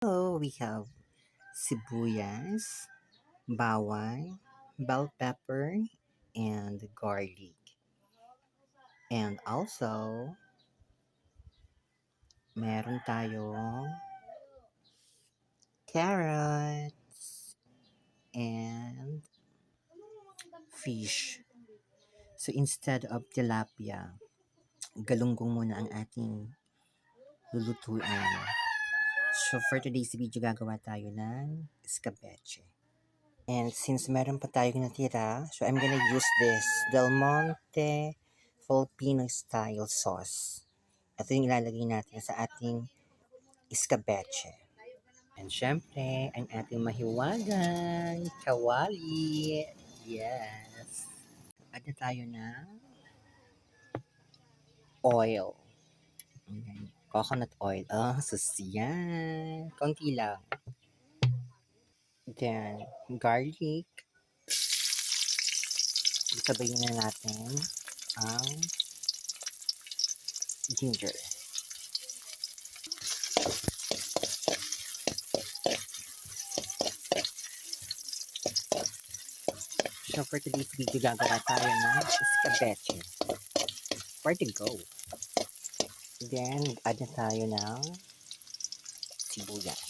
So we have sibuyas, bawang, bell pepper, and garlic. And also, meron tayong carrots and fish. So instead of tilapia, galunggong muna ang ating lulutuin. So for today's video, gagawa tayo ng escabeche. And since meron pa tayong natira, so I'm gonna use this Del Monte Filipino style sauce. Ito yung ilalagay natin sa ating escabeche. And syempre, ang ating mahiwagang kawali. Yes. Add na tayo ng oil. Ayan. Coconut oil. Sus yan. Konti lang. Then, garlic. Sabayin na natin ang ginger. So for today's video, gagawa tayo ng escabeche. Where to go? Then, add na tayo ng sibuyas.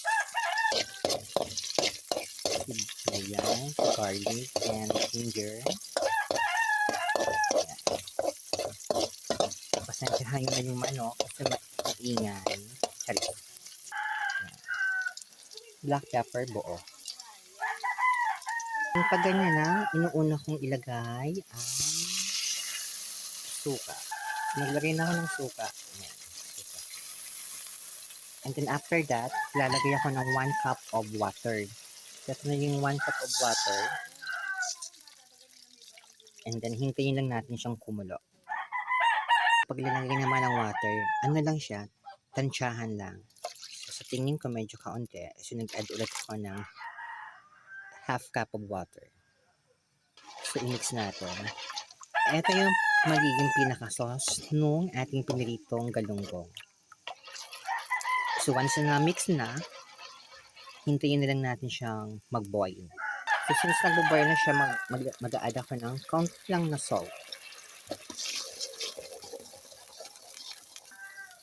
Sibuyas, garlic, and ginger. Pasensyahan nyo na yung manok kasi maingay. Charis. Black pepper buo. Pag ganyan na, inuuna kong ilagay ang suka. Naglagay na ako ng suka. Ayan, suka. And then after that, lalagay ako ng 1 cup of water. Ito na yung 1 cup of water. And then hintayin lang natin siyang kumulo. Pag lalagay naman ng water, ano lang siya, tansyahan lang. So sa tingin ko medyo kaunti. So nag-add ulit ako ng half cup of water. So i-mix natin. Ito yung magiging pinaka-sauce nung ating piniritong galunggong. So once na mix na, hintayin na lang natin siyang mag-boil. So since nag-boil na siya, mag-add ako ng kaunti lang na salt.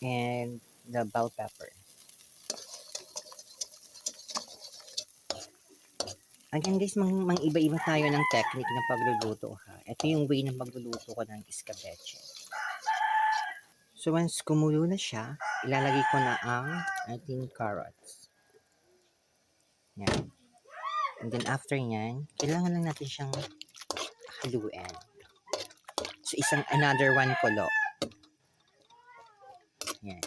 And the bell pepper. Again guys, iba-iba tayo ng technique ng pagluluto ha. Ito yung way ng pagluluto ko ng escabeche. So once kumulo na siya, ilalagay ko na ang ating carrots. Yan. And then after nyan, kailangan lang natin siyang haluin. So another one kulo. Yan.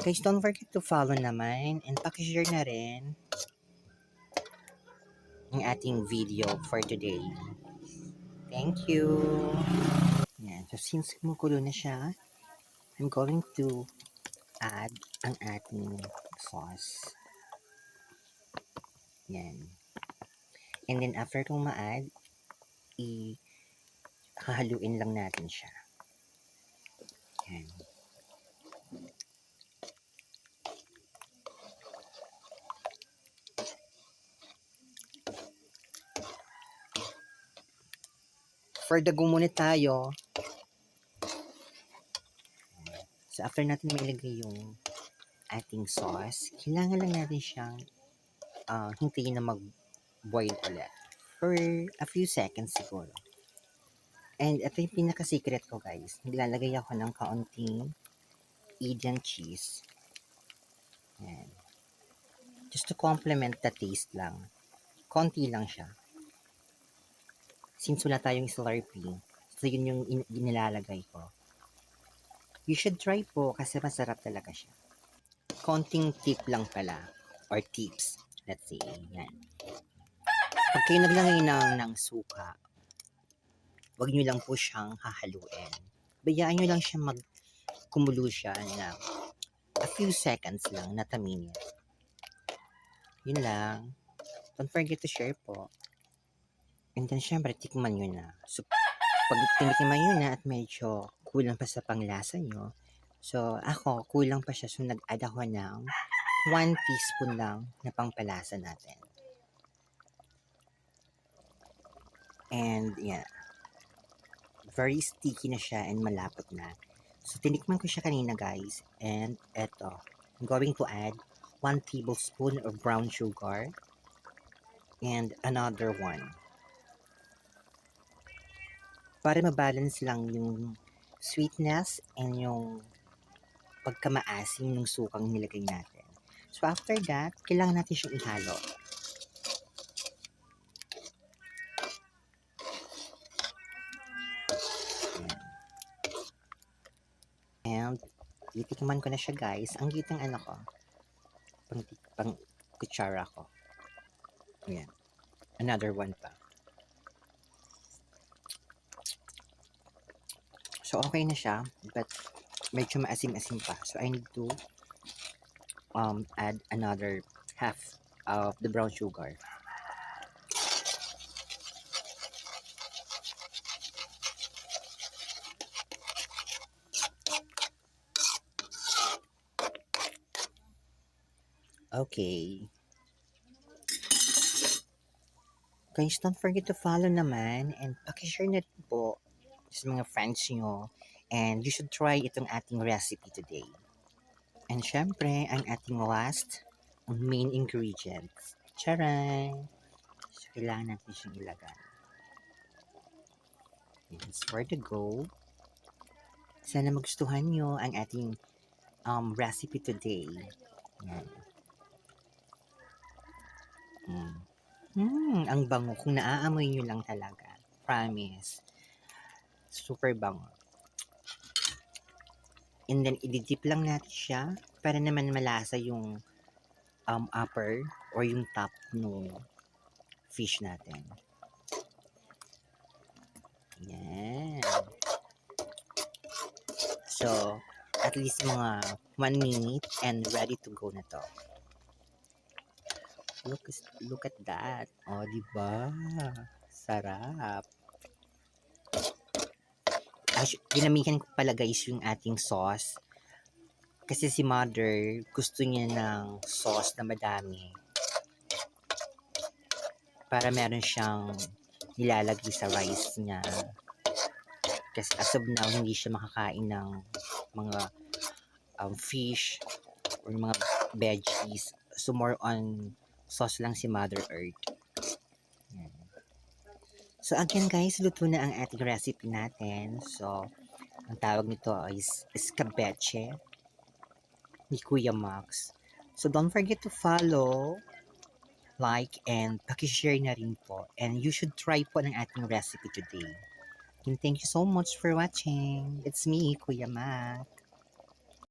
Guys, don't forget to follow naman and pakishare na rin ang ating video for today. Thank you! Yan. So since kumukulo na siya, I'm going to add ang ating sauce. Yan. And then after kong ma-add, hahaluin lang natin siya. Yan. For dago muna tayo. So after natin mailagay yung ating sauce, kailangan lang natin siyang hintayin na mag-boil ulit. For a few seconds siguro. And ito yung pinaka-secret ko guys. Naglalagay ako ng kaunting Indian cheese. Yan. Just to complement the taste lang. Konti lang siya. Since wala tayong Slurpee, so yun yung nilalagay ko. You should try po kasi masarap talaga siya. Konting tip lang pala. Or tips. Let's see. Yan. Pag kayo naglagay ng suka, wag nyo lang po siyang hahaluin. Bayaan nyo lang siya kumulo siya na a few seconds lang, not a minute. Yun lang. Don't forget to share po. And then syempre, tikman nyo na. So, pag tinikiman nyo na at medyo kulang pa sa panglasa nyo, so ako, kulang pa siya. So, nag-add ako ng 1 teaspoon lang na pangpalasa natin. And yeah, very sticky na siya and malapot na. So tinikman ko siya kanina guys, and eto, I'm going to add 1 tablespoon of brown sugar and another one. Para mabalance lang yung sweetness and yung pagkamaasim ng sukang nilagay natin. So after that, kailangan natin siyang ihalo. And titikman ko na siya guys. Ang gitang ano ko, pang kutsara ko. Ayan. Another one pa. So okay na siya, but medyo maasim-asim pa. So I need to add another half of the brown sugar. Okay. Guys, don't forget to follow naman and pakishare na rin po sa mga friends nyo. And you should try itong ating recipe today. And syempre, ang ating last main ingredients. Charan! So, kailangan natin siyang ilagay. It's for the go. Sana magustuhan nyo ang ating recipe today. Yan. Ang bango. Kung naaamoy nyo lang talaga. Promise. Super bango. And then, ididip lang natin siya para naman malasa yung upper or yung top no fish natin. Yan. So, at least mga 1 minute and ready to go na to. Look at that. Oh, di ba? Sarap. Ginamihan ko pala guys yung ating sauce. Kasi si mother, gusto niya ng sauce na madami. Para meron siyang nilalagay sa rice niya. Kasi as of now, hindi siya makakain ng mga fish or mga veggies. So more on sauce lang si Mother Earth. Yan. So again guys, luto na ang ating recipe natin. So, ang tawag nito is escabeche ni Kuya Max. So don't forget to follow, like, and pakishare na rin po. And you should try po ng ating recipe today. And thank you so much for watching. It's me, Kuya Max.